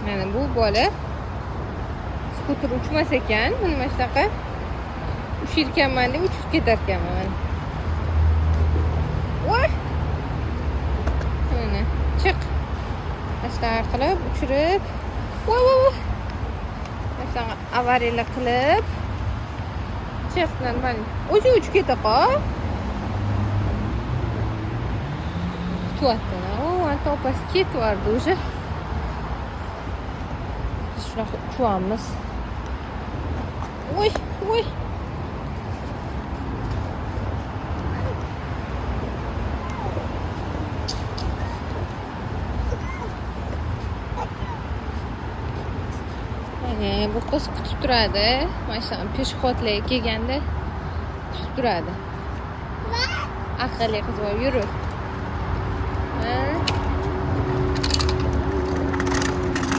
Mana bu bola skuter uchmas ekan. Buni mana shunaqa ushirkanman deb uchib ketar ekanman mana. Voy! Mana chiq. Ashtar qilib uchirib, voy. Mana avariyalar qilib chiq normal. O'zi uchib keta qol. Kutyapti. Topasi ketvardi уже. Shunaqa uchamiz. Voy. Bu qiz kutib turadi. Mana shu peshxodlarga kelganda kutib turadi. Aqlli qiz bor, yurur.